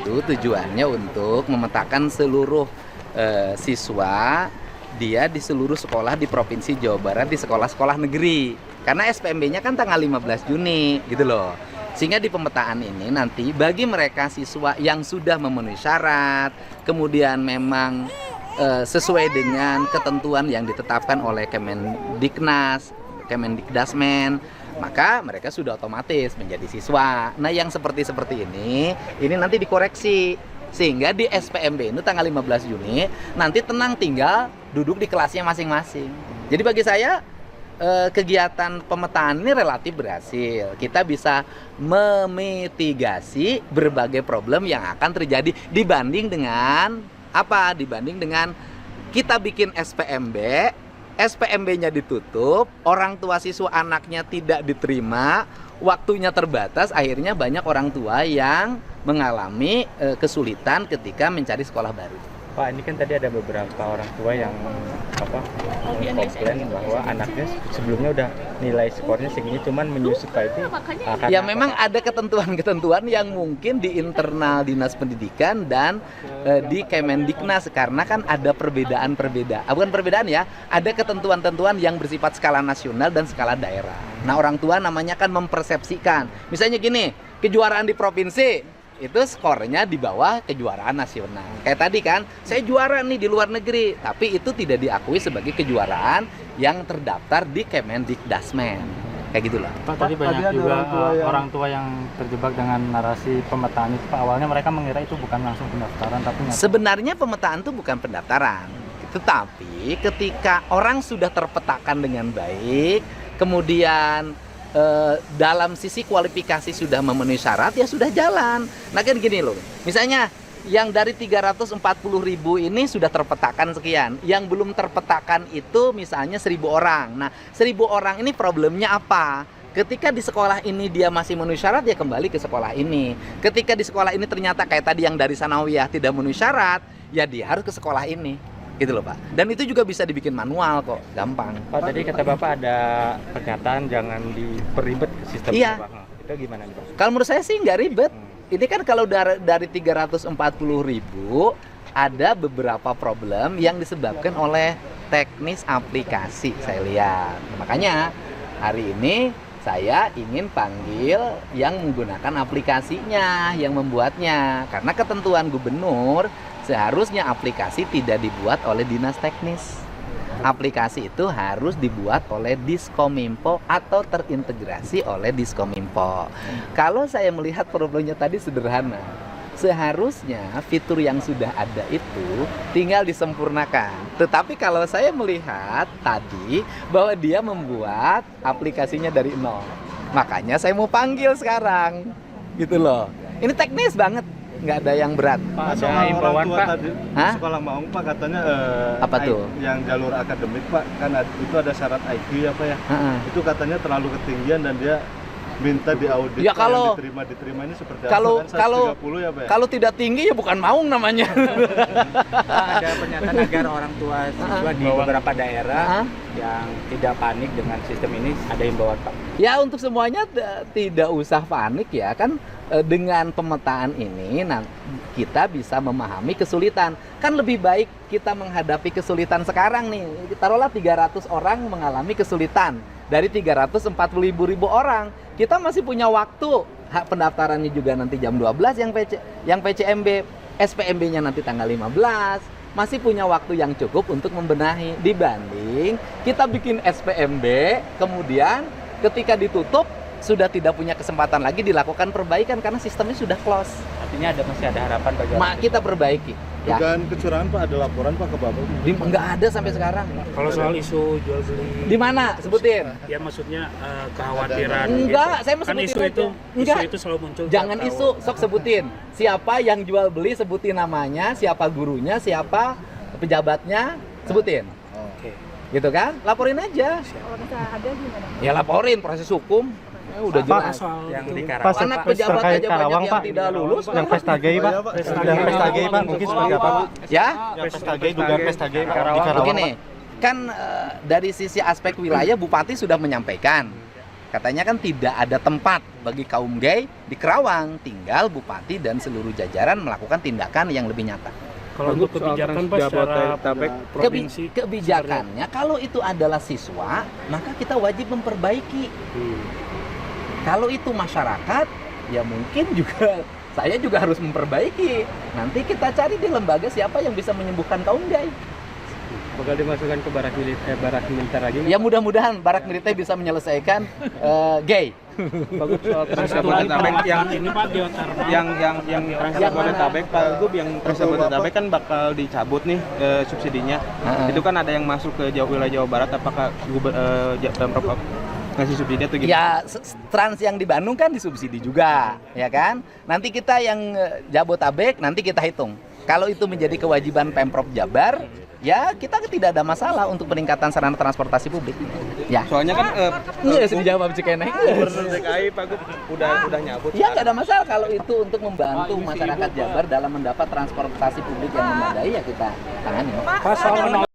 itu tujuannya untuk memetakan seluruh siswa dia di seluruh sekolah di Provinsi Jawa Barat di sekolah-sekolah negeri. Karena SPMB-nya kan tanggal 15 Juni gitu loh. Sehingga di pemetaan ini nanti bagi mereka siswa yang sudah memenuhi syarat, kemudian memang sesuai dengan ketentuan yang ditetapkan oleh Kemendiknas, Kemendikdasmen, maka mereka sudah otomatis menjadi siswa. Nah, yang seperti ini nanti dikoreksi sehingga di SPMB itu tanggal 15 Juni nanti tenang tinggal duduk di kelasnya masing-masing. Jadi bagi saya kegiatan pemetaan ini relatif berhasil. Kita bisa memitigasi berbagai problem yang akan terjadi dibanding dengan apa? Dibanding dengan kita bikin SPMB-nya ditutup, orang tua siswa anaknya tidak diterima, waktunya terbatas, akhirnya banyak orang tua yang mengalami kesulitan ketika mencari sekolah baru. Pak, ini kan tadi ada beberapa orang tua yang komplain bahwa anaknya sebelumnya udah nilai skornya segini, cuman menyusup itu ya memang ada ketentuan-ketentuan yang mungkin di internal Dinas Pendidikan dan di Kemendiknas, karena kan ada bukan perbedaan ya, ada ketentuan-ketentuan yang bersifat skala nasional dan skala daerah. Nah, orang tua namanya kan mempersepsikan. Misalnya gini, kejuaraan di provinsi itu skornya di bawah kejuaraan nasional. Kayak tadi kan, saya juara nih di luar negeri, tapi itu tidak diakui sebagai kejuaraan yang terdaftar di Kemendikdasmen. Kayak gitulah. Pak, tadi banyak juga orang tua yang terjebak dengan narasi pemetaan itu. Pak, awalnya mereka mengira itu bukan langsung pendaftaran, tapi sebenarnya pemetaan itu bukan pendaftaran. Tetapi ketika orang sudah terpetakan dengan baik, kemudian dalam sisi kualifikasi sudah memenuhi syarat, ya sudah jalan. Nah kan gini loh, misalnya yang dari 340.000 ini sudah terpetakan sekian, yang belum terpetakan itu misalnya 1.000 orang. Nah 1.000 orang ini problemnya apa? Ketika di sekolah ini dia masih memenuhi syarat, ya kembali ke sekolah ini. Ketika di sekolah ini ternyata kayak tadi yang dari Sanawiyah tidak memenuhi syarat, ya dia harus ke sekolah ini. Gitu loh Pak. Dan itu juga bisa dibikin manual kok, gampang. Pak, tadi kata Bapak ada pernyataan jangan diperibet sistem. Iya. Itu gimana nih Pak? Kalau menurut saya sih nggak ribet. Ini kan kalau dari 340.000 ada beberapa problem yang disebabkan oleh teknis aplikasi saya lihat. Makanya hari ini saya ingin panggil yang menggunakan aplikasinya, yang membuatnya. Karena ketentuan gubernur seharusnya aplikasi tidak dibuat oleh dinas teknis. Aplikasi itu harus dibuat oleh Diskominfo atau terintegrasi oleh Diskominfo. Kalau saya melihat problemnya tadi sederhana. Seharusnya fitur yang sudah ada itu tinggal disempurnakan. Tetapi kalau saya melihat tadi bahwa dia membuat aplikasinya dari nol. Makanya saya mau panggil sekarang. Gitu loh. Ini teknis banget. Nggak ada yang berat. Pak, ada himbauan Pak tadi sekolah Maung Pak katanya apa tuh? Yang jalur akademik Pak kan itu ada syarat IQ ya Pak ya. Itu katanya terlalu ketinggian dan dia minta diaudit. Ya kalau diterima ini seperti kalau apa? Kan 130 ya Pak ya? Kalau tidak tinggi ya bukan Maung namanya. Pak, ada pernyataan agar orang tua siswa di beberapa daerah yang tidak panik dengan sistem ini, ada himbauan Pak. Ya untuk semuanya tidak usah panik ya kan. Dengan pemetaan ini kita bisa memahami kesulitan. Kan lebih baik kita menghadapi kesulitan sekarang nih. Taruhlah 300 orang mengalami kesulitan dari 340.000 orang. Kita masih punya waktu. Hak pendaftarannya juga nanti jam 12 yang PCMB, SPMB-nya nanti tanggal 15. Masih punya waktu yang cukup untuk membenahi dibanding kita bikin SPMB kemudian ketika ditutup sudah tidak punya kesempatan lagi dilakukan perbaikan karena sistemnya sudah close. Artinya masih ada harapan bagi kita perbaiki. Ya. Dugaan kecurangan Pak, ada laporan Pak ke Bapak? Nggak ada sampai sekarang. Kalau soal isu jual beli, di mana? Sebutin. Ya maksudnya kekhawatiran. Enggak, gitu. saya mau kan sebutin isu itu selalu muncul. Jangan isu, sok sebutin. Siapa yang jual beli, sebutin namanya, siapa gurunya, siapa pejabatnya, sebutin. Oke. Gitu kan? Laporin aja. Kalau misalnya ada gimana? Ya laporin, proses hukum. Udah jelas. Yang di Karawang. Anak pejabat aja banyak yang tidak lulus. Yang pesta gay Pak, yang pesta gay Pak, mungkin seperti apa Pak? Ya? Yang pesta gay, dugaan pesta gay Pak di Karawang. Begini, kan dari sisi aspek wilayah Bupati sudah menyampaikan Katanya kan tidak ada tempat bagi kaum gay di Kerawang, tinggal Bupati dan seluruh jajaran melakukan tindakan yang lebih nyata. Kalau untuk kebijakan Pak secara provinsi Kebijakannya kalau itu adalah siswa, maka kita wajib memperbaiki. Kalau itu masyarakat, ya mungkin juga saya juga harus memperbaiki. Nanti kita cari di lembaga siapa yang bisa menyembuhkan kaum gay. Bakal dimasukkan ke barak militer lagi. Ya mudah-mudahan barak militer bisa menyelesaikan gay. Bagus soal Jabodetabek ini Pak di Otar. yang Jabodetabek Pak Gub, yang Jabodetabek kan bakal dicabut nih subsidinya. Itu kan ada yang masuk ke wilayah Jawa Barat, apakah Pemprov ngasih subsidi atau gimana? Ya trans yang di Bandung kan disubsidi juga, ya kan? Nanti kita yang Jabodetabek nanti kita hitung. Kalau itu menjadi kewajiban Pemprov Jabar, ya kita tidak ada masalah untuk peningkatan sarana transportasi publik. Ya. Soalnya kan Iya, dijawab Cikeneng. Gubernur DKI Pak Gub udah nyabut. Ya nggak ada masalah kalau itu untuk membantu masyarakat Jabar dalam mendapat transportasi publik yang memadai, ya kita tangani. Pak soal